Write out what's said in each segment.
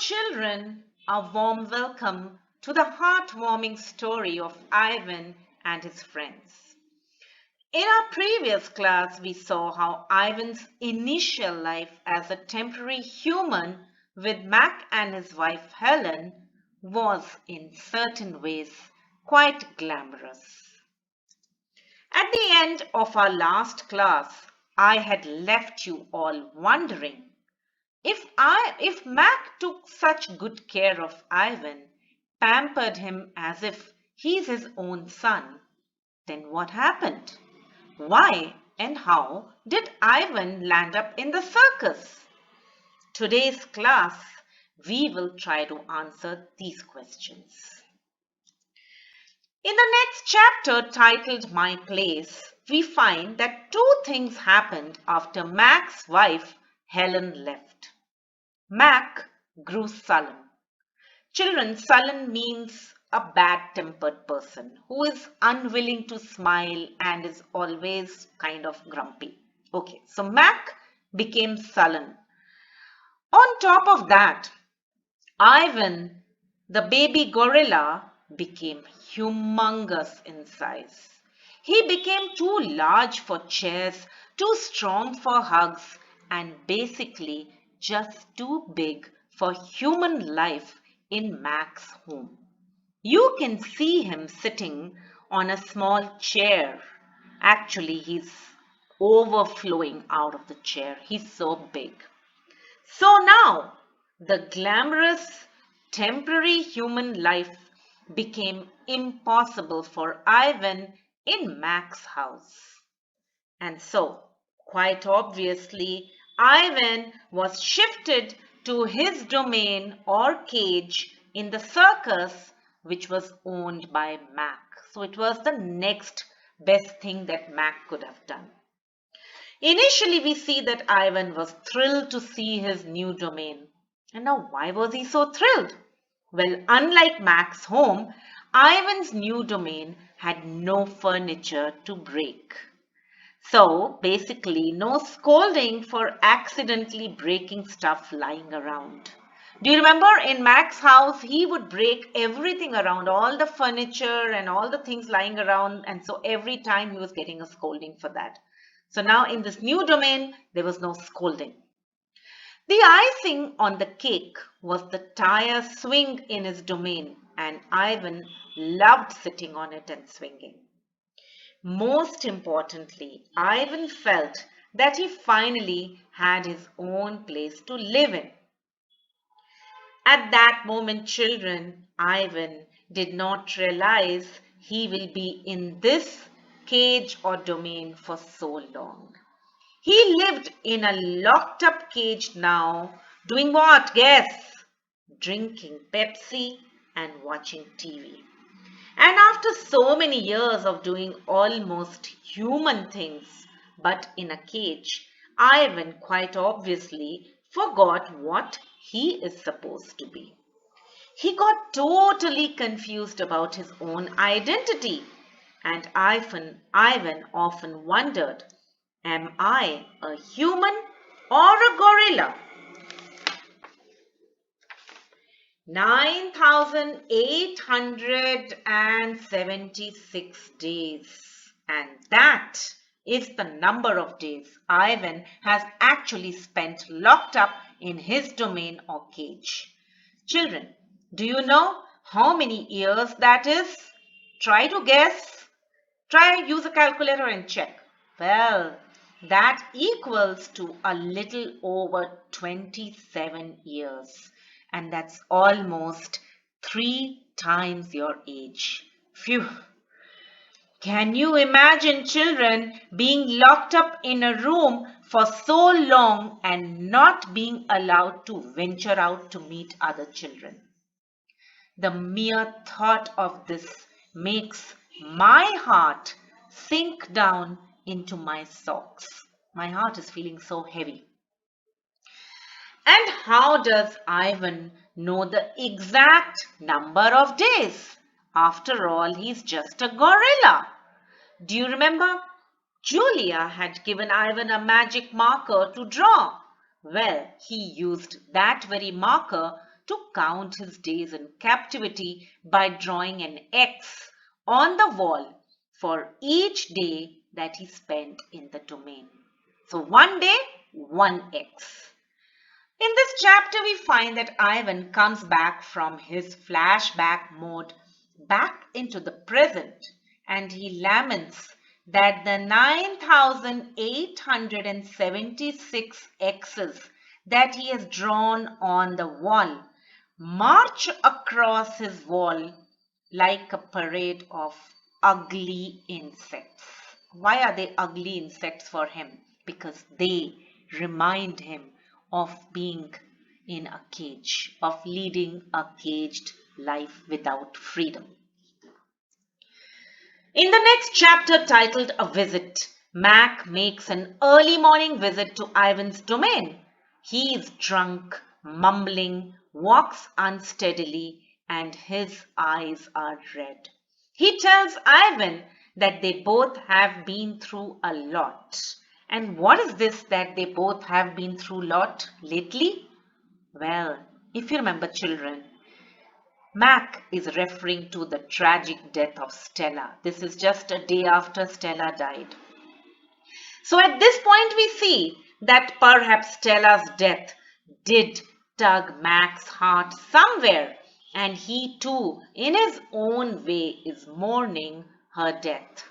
children, a warm welcome to the heartwarming story of Ivan and his friends. In our previous class, we saw how Ivan's initial life as a temporary human with Mac and his wife Helen was, in certain ways, quite glamorous. At the end of our last class, I had left you all wondering if Mac took such good care of Ivan, pampered him as if he's his own son, then what happened? Why and how did Ivan land up in the circus? Today's class, we will try to answer these questions. In the next chapter titled My Place, we find that two things happened after Mac's wife Helen left. Mac grew sullen. Children, sullen means a bad-tempered person who is unwilling to smile and is always kind of grumpy. Okay, so Mac became sullen. On top of that, Ivan, the baby gorilla, became humongous in size. He became too large for chairs, too strong for hugs, and basically just too big for human life in Mac's home. You can see him sitting on a small chair. Actually, he's overflowing out of the chair. He's so big. So now, the glamorous, temporary human life became impossible for Ivan in Mac's house. And so, quite obviously, Ivan was shifted to his domain or cage in the circus, which was owned by Mac. So it was the next best thing that Mac could have done. Initially, we see that Ivan was thrilled to see his new domain. And now, why was he so thrilled? Well, unlike Mac's home, Ivan's new domain had no furniture to break. So, basically, no scolding for accidentally breaking stuff lying around. Do you remember in Mac's house, he would break everything around, all the furniture and all the things lying around. And so every time he was getting a scolding for that. So now in this new domain, there was no scolding. The icing on the cake was the tire swing in his domain, and Ivan loved sitting on it and swinging. Most importantly, Ivan felt that he finally had his own place to live in. At that moment, children, Ivan did not realize he will be in this cage or domain for so long. He lived in a locked up cage now, doing what? Guess? Drinking Pepsi and watching TV. And after so many years of doing almost human things, but in a cage, Ivan quite obviously forgot what he is supposed to be. He got totally confused about his own identity. And Ivan often wondered, am I a human or a gorilla? 9,876 days. And that is the number of days Ivan has actually spent locked up in his domain or cage. Children, do you know how many years that is? Try to guess. Use a calculator and check. Well, that equals to a little over 27 years. And that's almost 3 times your age. Phew. Can you imagine children being locked up in a room for so long and not being allowed to venture out to meet other children? The mere thought of this makes my heart sink down into my socks. My heart is feeling so heavy. And how does Ivan know the exact number of days? After all, he's just a gorilla. Do you remember? Julia had given Ivan a magic marker to draw. Well, he used that very marker to count his days in captivity by drawing an X on the wall for each day that he spent in the domain. So one day, one X. In this chapter, we find that Ivan comes back from his flashback mode back into the present, and he laments that the 9,876 X's that he has drawn on the wall march across his wall like a parade of ugly insects. Why are they ugly insects for him? Because they remind him of being in a cage, of leading a caged life without freedom. In the next chapter titled A Visit, Mac makes an early morning visit to Ivan's domain. He is drunk, mumbling, walks unsteadily, and his eyes are red. He tells Ivan that they both have been through a lot. And what is this that they both have been through a lot lately? Well, if you remember, children, Mac is referring to the tragic death of Stella. This is just a day after Stella died. So at this point we see that perhaps Stella's death did tug Mac's heart somewhere, and he too, in his own way, is mourning her death.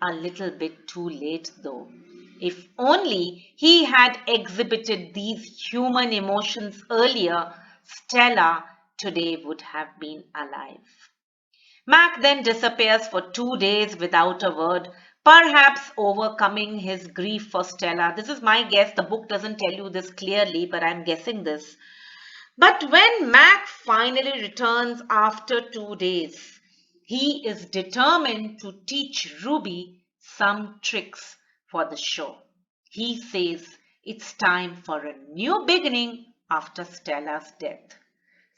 A little bit too late though. If only he had exhibited these human emotions earlier, Stella today would have been alive. Mac then disappears for 2 days without a word, perhaps overcoming his grief for Stella. This is my guess. The book doesn't tell you this clearly, but I'm guessing this. But when Mac finally returns after 2 days, he is determined to teach Ruby some tricks for the show. He says it's time for a new beginning after Stella's death.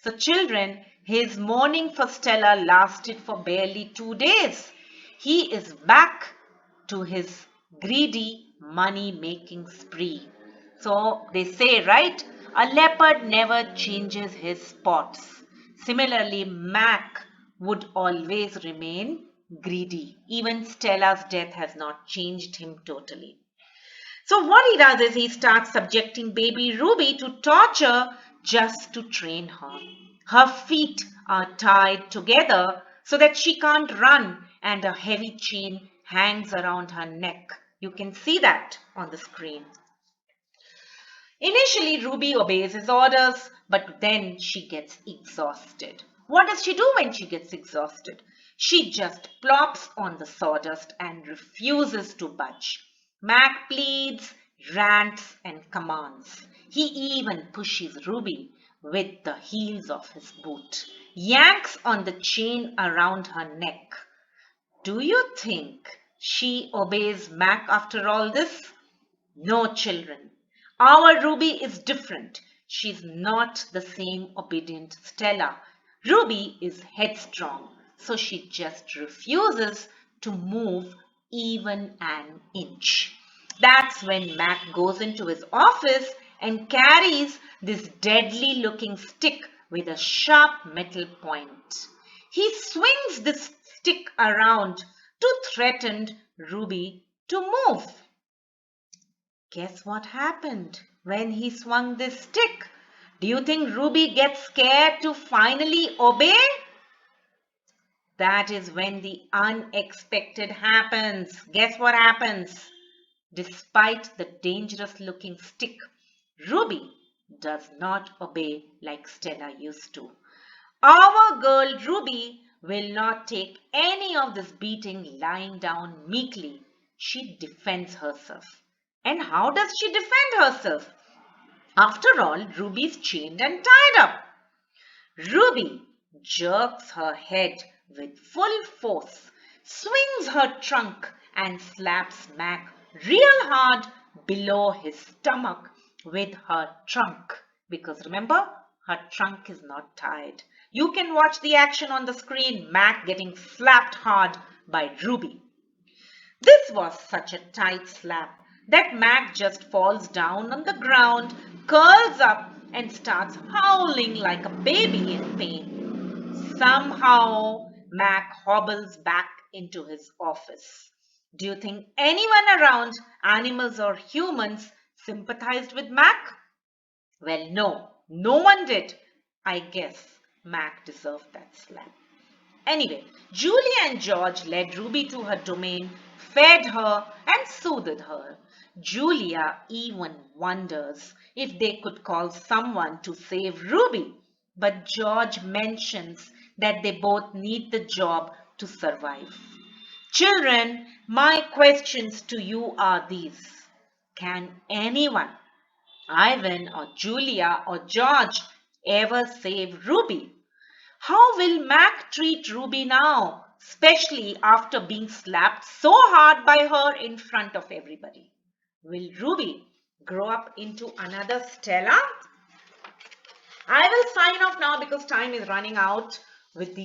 So children, his mourning for Stella lasted for barely 2 days. He is back to his greedy money-making spree. So they say, right? A leopard never changes his spots. Similarly, Mac would always remain greedy. Even Stella's death has not changed him totally. So what he does is he starts subjecting baby Ruby to torture just to train her. Her feet are tied together so that she can't run, and a heavy chain hangs around her neck. You can see that on the screen. Initially, Ruby obeys his orders, but then she gets exhausted. What does she do when she gets exhausted? She just plops on the sawdust and refuses to budge. Mac pleads, rants, and commands. He even pushes Ruby with the heels of his boot, yanks on the chain around her neck. Do you think she obeys Mac after all this? No, children. Our Ruby is different. She's not the same obedient Stella. Ruby is headstrong, so she just refuses to move even an inch. That's when Mac goes into his office and carries this deadly looking stick with a sharp metal point. He swings this stick around to threaten Ruby to move. Guess what happened when he swung this stick? Do you think Ruby gets scared to finally obey? That is when the unexpected happens. Guess what happens? Despite the dangerous looking stick, Ruby does not obey like Stella used to. Our girl Ruby will not take any of this beating lying down meekly. She defends herself. And how does she defend herself? After all, Ruby's chained and tied up. Ruby jerks her head with full force, swings her trunk and slaps Mac real hard below his stomach with her trunk. Because remember, her trunk is not tied. You can watch the action on the screen, Mac getting slapped hard by Ruby. This was such a tight slap that Mac just falls down on the ground, curls up, and starts howling like a baby in pain. Somehow, Mac hobbles back into his office. Do you think anyone around, animals or humans, sympathized with Mac? Well, no, no one did. I guess Mac deserved that slap. Anyway, Julie and George led Ruby to her domain, fed her, and soothed her. Julia even wonders if they could call someone to save Ruby. But George mentions that they both need the job to survive. Children, my questions to you are these. Can anyone, Ivan or Julia or George, ever save Ruby? How will Mac treat Ruby now, especially after being slapped so hard by her in front of everybody? Will Ruby grow up into another Stella? I will sign off now because time is running out with the